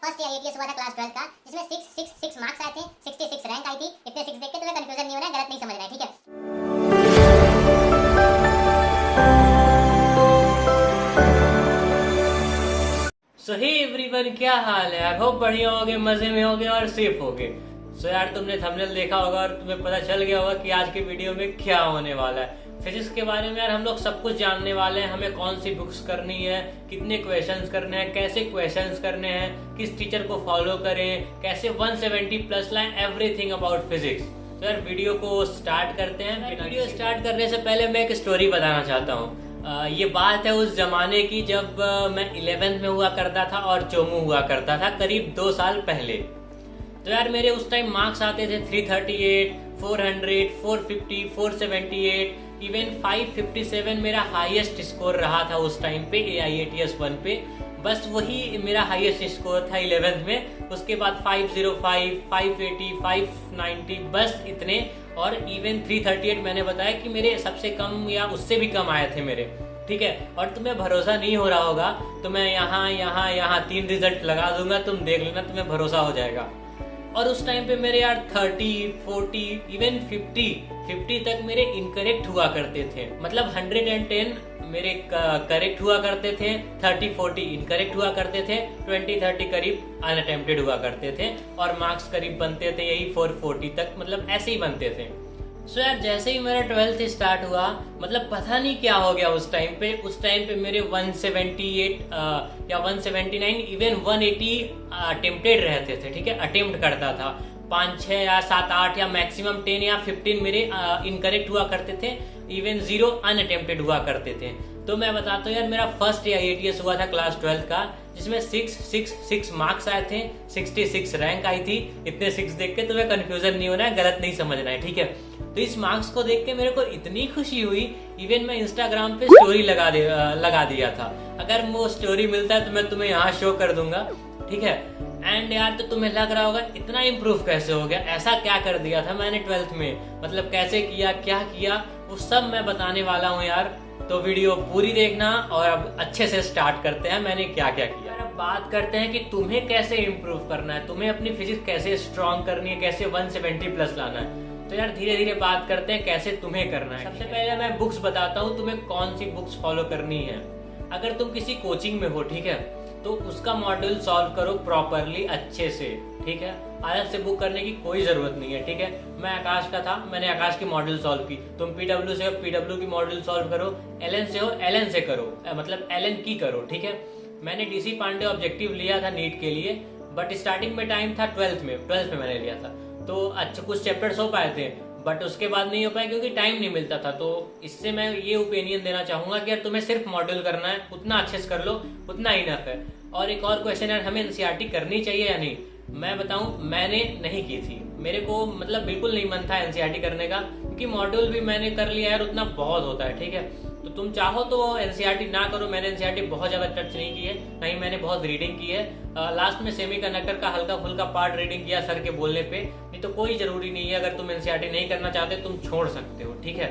First year ATS हुआ था class 12 का, जिसमें 666 मार्क्स आए थे, 66 रैंक आई थी। इतने 6 देख के तुम्हें कंफ्यूजन नहीं होना है, गलत नहीं समझना है, ठीक है। सो हे एवरीवन, क्या हाल है यार। होप बढ़िया होगे, मजे में होगे और सेफ होगे। सो यार, तुमने थंबनेल देखा होगा और तुम्हें पता चल गया होगा कि आज के वीडियो में क्या होने वाला है। फिजिक्स के बारे में यार हम लोग सब कुछ जानने वाले हैं। हमें कौन सी बुक्स करनी है, कितने क्वेश्चंस करने हैं, कैसे क्वेश्चंस करने हैं, किस टीचर को फॉलो करें, कैसे 170 plus line, everything about physics. तो यार वीडियो को स्टार्ट करते हैं। वीडियो स्टार्ट करने से पहले मैं एक स्टोरी बताना चाहता हूँ। ये बात है उस जमाने की जब मैं 11th में हुआ करता था और चोमू हुआ करता था, करीब 2 साल पहले। तो यार मेरे उस टाइम मार्क्स आते थे 338, 400, 450, 478, इवन 557 मेरा हाईएस्ट स्कोर रहा था उस टाइम पे AIATS 1 पे। बस वही मेरा हाईएस्ट स्कोर था 11th में। उसके बाद 505, 580, 590, बस इतने। और इवन 338 मैंने बताया कि मेरे सबसे कम या उससे भी कम आए थे मेरे, ठीक है। और तुम्हें भरोसा नहीं हो रहा होगा तो मैं यहाँ 3 रिजल्ट लगा दूंगा, तुम देख लेना, तुम्हें भरोसा हो जाएगा। और उस टाइम पे मेरे यार 30, 40, इवन 50 तक मेरे इनकरेक्ट हुआ करते थे। मतलब 110 मेरे करेक्ट हुआ करते थे, 30, 40 इनकरेक्ट हुआ करते थे, 20, 30 करीब अनअटेम्प्टेड हुआ करते थे। और मार्क्स करीब बनते थे यही 440 तक, मतलब ऐसे ही बनते थे। सो यार जैसे ही मेरा 12th स्टार्ट हुआ, मतलब पता नहीं क्या हो गया उस टाइम पे मेरे 178 या 179, इवन 180 अटेम्प्टेड रहते थे, ठीक है। अटेम्प्ट करता था 5, 6 या 7, 8 या मैक्सिमम 10 या 15 मेरे इनकरेक्ट हुआ करते थे, इवन 0 अनअटेम्प्टेड हुआ करते थे। तो मैं बताता हूँ यार, मेरा फर्स्ट AIATS हुआ था क्लास 12 का, जिसमें 666 मार्क्स आए थे, 66 रैंक आई थी। इतने 6 देख के तुम्हें कंफ्यूजन नहीं होना है, गलत नहीं समझना है, ठीक है। तो इस मार्क्स को देख के मेरे को इतनी खुशी हुई, इवन मैं इंस्टाग्राम पे स्टोरी लगा दिया था। अगर वो स्टोरी मिलता है तो मैं तुम्हें यहाँ शो कर दूंगा, ठीक है। एंड यार तो तुम्हें लग रहा होगा इतना इम्प्रूव कैसे हो गया, ऐसा क्या कर दिया था मैंने 12th में, मतलब कैसे किया, क्या किया, वो सब मैं बताने वाला हूँ यार। तो वीडियो पूरी देखना। और अब अच्छे से स्टार्ट करते हैं मैंने क्या क्या किया। अब बात करते हैं कि तुम्हें कैसे इम्प्रूव करना है, तुम्हें अपनी फिजिक्स कैसे स्ट्रॉन्ग करनी है, कैसे 170 प्लस लाना है। तो यार धीरे धीरे बात करते हैं कैसे तुम्हें करना है। सबसे पहले मैं बुक्स बताता हूँ तुम्हें कौन सी बुक्स फॉलो करनी है। अगर तुम किसी कोचिंग में हो, ठीक है, तो उसका मॉड्यूल सॉल्व करो प्रॉपरली, अच्छे से, ठीक है। अलग से बुक करने की कोई जरूरत नहीं है, ठीक है। मैं आकाश का था, मैंने आकाश की मॉड्यूल सॉल्व की। तुम PW से हो, PW की मॉड्यूल सॉल्व करो। LN से हो, LN से करो, मतलब LN की करो, ठीक है। मैंने DC पांडे ऑब्जेक्टिव लिया था नीट के लिए, बट स्टार्टिंग में टाइम था 12th में मैंने लिया था। तो अच्छा कुछ चैप्टर्स हो पाए थे, बट उसके बाद नहीं हो पाए क्योंकि टाइम नहीं मिलता था। तो इससे मैं ये ओपिनियन देना चाहूंगा कि यार तुम्हें सिर्फ मॉड्यूल करना है, उतना अच्छे से कर लो, उतना इनफ है। और एक और क्वेश्चन है, हमें NCERT करनी चाहिए या नहीं। मैं बताऊं, मैंने नहीं की थी, मेरे को मतलब बिल्कुल नहीं मन था NCERT करने का, क्योंकि मॉड्यूल भी मैंने कर लिया यार, उतना बहुत होता है, ठीक है। तो तुम चाहो तो NCERT ना करो। मैंने NCERT बहुत ज्यादा टच नहीं की है, नहीं मैंने बहुत रीडिंग की है। लास्ट में सेमीकंडक्टर का हल्का फुल्का पार्ट रीडिंग किया सर के बोलने पे। नहीं तो कोई जरूरी नहीं है, अगर तुम NCERT नहीं करना चाहते तुम छोड़ सकते हो, ठीक है।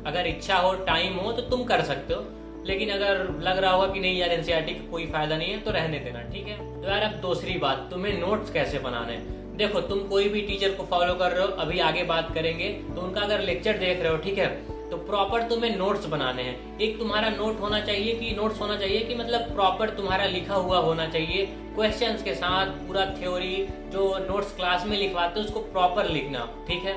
अगर इच्छा हो, टाइम हो तो तुम कर सकते हो, लेकिन अगर लग रहा होगा कि नहीं यार NCERT का कोई फायदा नहीं है तो रहने देना, ठीक है। तो यार अब दूसरी बात, तुम्हें नोट्स कैसे बनाने हैं। देखो तुम कोई भी टीचर को फॉलो कर रहे हो, अभी आगे बात करेंगे, तो उनका अगर लेक्चर देख रहे हो, ठीक है, तो प्रॉपर तुम्हें नोट्स बनाने हैं। एक तुम्हारा नोट्स होना चाहिए कि मतलब प्रॉपर तुम्हारा लिखा हुआ होना चाहिए, क्वेश्चंस के साथ पूरा थ्योरी जो नोट्स क्लास में लिखवाते हो उसको प्रॉपर लिखना, ठीक है।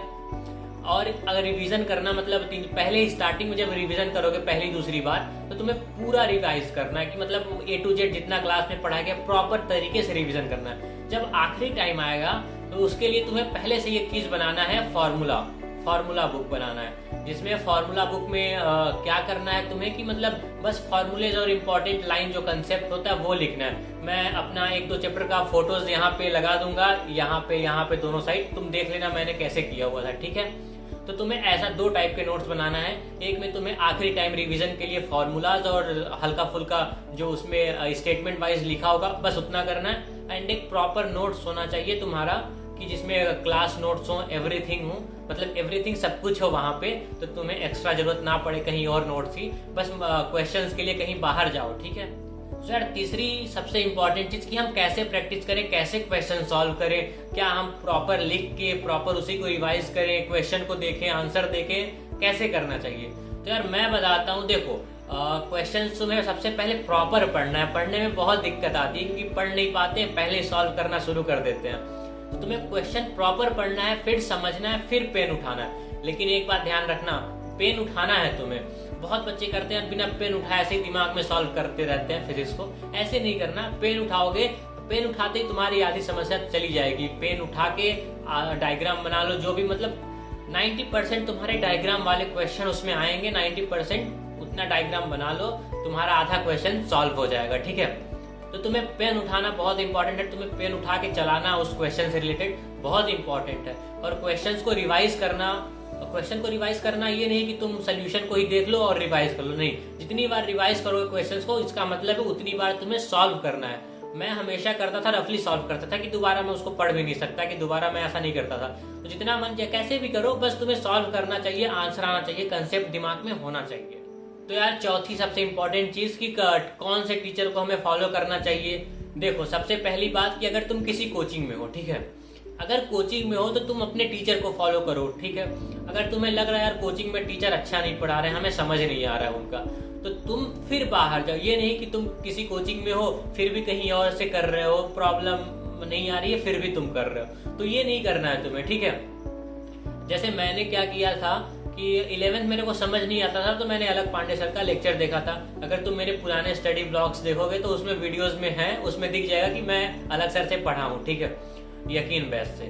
और अगर रिवीजन करना, मतलब पहले ही स्टार्टिंग में जब रिवीजन करोगे पहली दूसरी बार, तो तुम्हें पूरा रिवाइज करना है कि मतलब A to Z जितना क्लास में पढ़ाया गया प्रॉपर तरीके से रिवीजन करना है। जब आखिरी टाइम आएगा तो उसके लिए तुम्हें पहले से ये चीज बनाना है, फॉर्मूला बुक बनाना है, जिसमें फॉर्मूला बुक में क्या करना है तुम्हें कि मतलब बस फॉर्मूलेज और इम्पोर्टेंट लाइन जो कंसेप्ट होता है वो लिखना है। मैं अपना 1-2 चैप्टर का फोटोज यहाँ पे लगा दूंगा, यहाँ पे दोनों साइड, तुम देख लेना मैंने कैसे किया हुआ था, ठीक है। तो तुम्हें ऐसा 2 टाइप के नोट्स बनाना है। एक में तुम्हें आखिरी टाइम रिवीजन के लिए फॉर्मूलाज और हल्का फुल्का जो उसमें स्टेटमेंट वाइज लिखा होगा बस उतना करना है। एंड एक प्रॉपर नोट्स होना चाहिए तुम्हारा कि जिसमें क्लास नोट्स हो, एवरीथिंग हो, मतलब एवरीथिंग सब कुछ हो वहां पे, तो तुम्हें एक्स्ट्रा जरूरत ना पड़े कहीं और नोट्स की, बस क्वेश्चंस के लिए कहीं बाहर जाओ, ठीक है। तो यार तीसरी सबसे इम्पोर्टेंट चीज कि हम कैसे प्रैक्टिस करें, कैसे क्वेश्चन सॉल्व करें, क्या हम प्रॉपर लिख के प्रॉपर उसी को रिवाइज करें, क्वेश्चन को देखें, आंसर देखें, कैसे करना चाहिए। तो यार मैं बताता हूँ, देखो क्वेश्चन तुम्हें सबसे पहले प्रॉपर पढ़ना है। पढ़ने में बहुत दिक्कत आती है क्योंकि पढ़ नहीं पाते, पहले सॉल्व करना शुरू कर देते हैं। तो तुम्हें क्वेश्चन प्रॉपर पढ़ना है, फिर समझना है, फिर पेन उठाना है। लेकिन एक बात ध्यान रखना, पेन उठाना है तुम्हें। बहुत बच्चे करते हैं बिना पेन उठाए ऐसे ही दिमाग में सॉल्व करते रहते हैं फिजिक्स को। ऐसे नहीं करना, पेन उठाओगे, पेन उठाते ही तुम्हारी आधी समस्या चली जाएगी। पेन उठा के डायग्राम बना लो, जो भी मतलब 90% तुम्हारे डायग्राम वाले क्वेश्चन उसमें आएंगे। 90% उतना डायग्राम बना लो, तुम्हारा आधा क्वेश्चन सॉल्व हो जाएगा। ठीक है, तो तुम्हें पेन उठाना बहुत इंपॉर्टेंट है। तुम्हें पेन उठा के चलाना उस क्वेश्चन से रिलेटेड बहुत इंपॉर्टेंट है। और क्वेश्चन को रिवाइज करना, क्वेश्चन को रिवाइज करना ये नहीं कि तुम सोल्यूशन को ही देख लो और रिवाइज कर लो, नहीं। जितनी बार रिवाइज करोगे क्वेश्चंस को, इसका मतलब है उतनी बार तुम्हें सॉल्व करना है। मैं हमेशा करता था, रफली सॉल्व करता था कि दोबारा मैं उसको पढ़ भी नहीं सकता, कि दोबारा मैं ऐसा नहीं करता था। तो जितना मन चाहे कैसे भी करो, बस तुम्हें सॉल्व करना चाहिए, आंसर आना चाहिए, कंसेप्ट दिमाग में होना चाहिए। तो यार चौथी सबसे इंपॉर्टेंट चीज कि कौन से टीचर को हमें फॉलो करना चाहिए। देखो सबसे पहली बात कि अगर तुम किसी कोचिंग में हो, ठीक है, अगर कोचिंग में हो तो तुम अपने टीचर को फॉलो करो। ठीक है, अगर तुम्हें लग रहा है यार कोचिंग में टीचर अच्छा नहीं पढ़ा रहे हैं, हमें समझ नहीं आ रहा है उनका, तो तुम फिर बाहर जाओ। ये नहीं कि तुम किसी कोचिंग में हो फिर भी कहीं और से कर रहे हो, प्रॉब्लम नहीं आ रही है फिर भी तुम कर रहे हो, तो ये नहीं करना है तुम्हें। ठीक है, जैसे मैंने क्या किया था कि 11th मेरे को समझ नहीं आता था, तो मैंने अलग पांडे सर का लेक्चर देखा था। अगर तुम मेरे पुराने स्टडी ब्लॉग्स देखोगे तो उसमें वीडियोस में है, उसमें दिख जाएगा कि मैं अलग सर से पढ़ा हूँ। ठीक है, यकीन बेस से।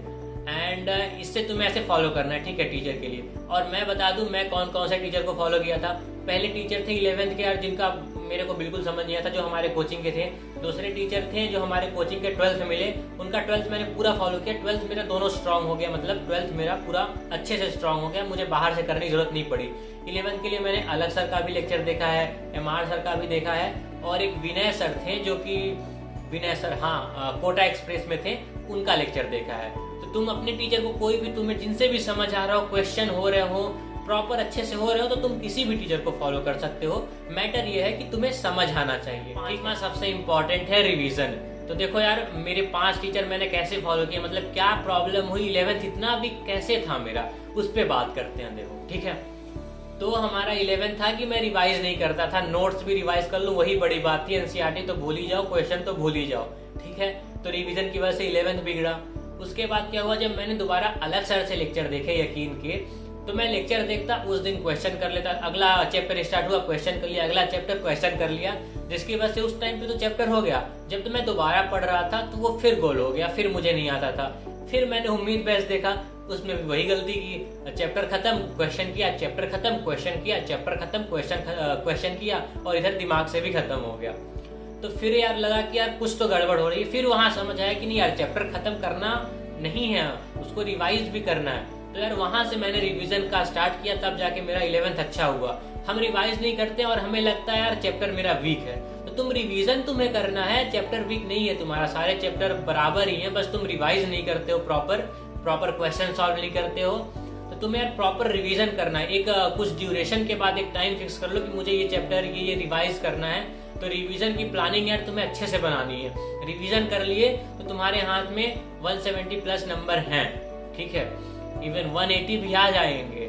एंड इससे तुम्हें ऐसे फॉलो करना है, ठीक है, टीचर के लिए। और मैं बता दूं मैं कौन कौन से टीचर को फॉलो किया था। पहले टीचर थे 11th के यार, जिनका मेरे को बिल्कुल समझ नहीं आता, जो हमारे कोचिंग के थे। दूसरे टीचर थे जो हमारे कोचिंग के 12th मिले, उनका 12th मैंने पूरा फॉलो किया। 12th मेरा दोनों स्ट्रांग हो गया, मतलब 12th मेरा पूरा अच्छे से स्ट्रांग हो गया, मुझे बाहर से करने की जरूरत नहीं पड़ी। 11th के लिए मैंने अलग सर का भी लेक्चर देखा है, MR सर का भी देखा है, और एक विनय सर थे जो कि विनय सर, हाँ, कोटा एक्सप्रेस में थे, उनका लेक्चर देखा है। तो तुम अपने टीचर को, कोई भी तुम्हें जिनसे भी समझ आ रहा हो, क्वेश्चन हो रहे हो, प्रॉपर अच्छे से हो रहे हो, तो तुम किसी भी टीचर को फॉलो कर सकते हो। मैटर ये है कि तुम्हें समझ आना चाहिए। पांचवा सबसे इंपॉर्टेंट है रिवीजन। तो देखो यार मेरे 5 टीचर मैंने कैसे फॉलो किए, मतलब क्या प्रॉब्लम हुई 11th इतना भी कैसे था मेरा, उस पर बात करते हैं। देखो ठीक है, तो हमारा 11th था कि मैं रिवाइज नहीं करता था, नोट्स भी रिवाइज कर लूं वही बड़ी बात थी। एनसीईआरटी तो भूल ही जाओ, क्वेश्चन तो भूल ही जाओ। ठीक है, तो रिवीजन की वजह से 11th बिगड़ा। उसके बाद क्या हुआ, जब मैंने दोबारा अलग सर से लेक्चर देखे यकीन के, तो मैं लेक्चर देखता, उस दिन क्वेश्चन कर लेता, अगला चैप्टर स्टार्ट हुआ क्वेश्चन कर लिया, अगला चैप्टर क्वेश्चन कर लिया, जिसकी वजह से उस टाइम पे तो चैप्टर हो गया। जब तो मैं दोबारा पढ़ रहा था तो वो फिर गोल हो गया, फिर मुझे नहीं आता था। फिर मैंने उम्मीद बेस देखा, उसमें भी वही गलती की, चैप्टर खत्म क्वेश्चन किया, चैप्टर खत्म क्वेश्चन किया, चैप्टर खत्म क्वेश्चन किया, और इधर दिमाग से भी खत्म हो गया। तो फिर यार लगा कि यार कुछ तो गड़बड़ हो रही है। फिर वहां समझ आया कि नहीं यार, चैप्टर खत्म करना नहीं है, उसको रिवाइज भी करना है। तो यार वहां से मैंने रिवीजन का स्टार्ट किया, तब जाके मेरा 11th अच्छा हुआ। हम रिवाइज नहीं करते और हमें लगता है यार चैप्टर मेरा वीक है, तो तुम रिवीजन तुम्हें करना है, चैप्टर वीक नहीं है तुम्हारा, सारे चैप्टर बराबर ही है, बस तुम रिवाइज नहीं करते हो, प्रॉपर क्वेश्चन सॉल्व नहीं करते हो। तो तुम्हें यार प्रॉपर रिवीजन करना है। एक कुछ ड्यूरेशन के बाद एक टाइम फिक्स कर लो कि मुझे ये चैप्टर ये रिवाइज करना है। तो रिवीजन की प्लानिंग यार तुम्हें अच्छे से बनानी है। रिवीजन कर लिए तो तुम्हारे हाथ में 170 प्लस नंबर हैं, ठीक है, इवन 180 भी आ जाएंगे,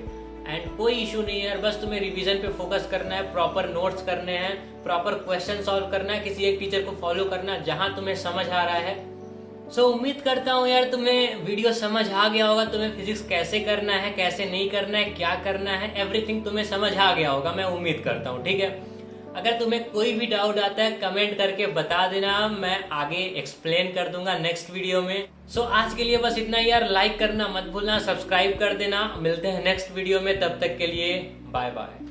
एंड कोई इशू नहीं है यार। बस तुम्हें रिवीजन पे फोकस करना है, प्रॉपर नोट्स करने हैं, प्रॉपर क्वेश्चन सॉल्व करना है, किसी एक टीचर को फॉलो करना है जहां तुम्हें समझ आ रहा है। उम्मीद करता हूँ यार तुम्हें वीडियो समझ आ गया होगा, तुम्हें फिजिक्स कैसे करना है, कैसे नहीं करना है, क्या करना है, एवरीथिंग तुम्हें समझ आ गया होगा, मैं उम्मीद करता हूँ। ठीक है, अगर तुम्हें कोई भी डाउट आता है कमेंट करके बता देना, मैं आगे एक्सप्लेन कर दूंगा नेक्स्ट वीडियो में। आज के लिए बस इतना ही यार, लाइक करना मत भूलना, सब्सक्राइब कर देना। मिलते हैं नेक्स्ट वीडियो में, तब तक के लिए बाय बाय।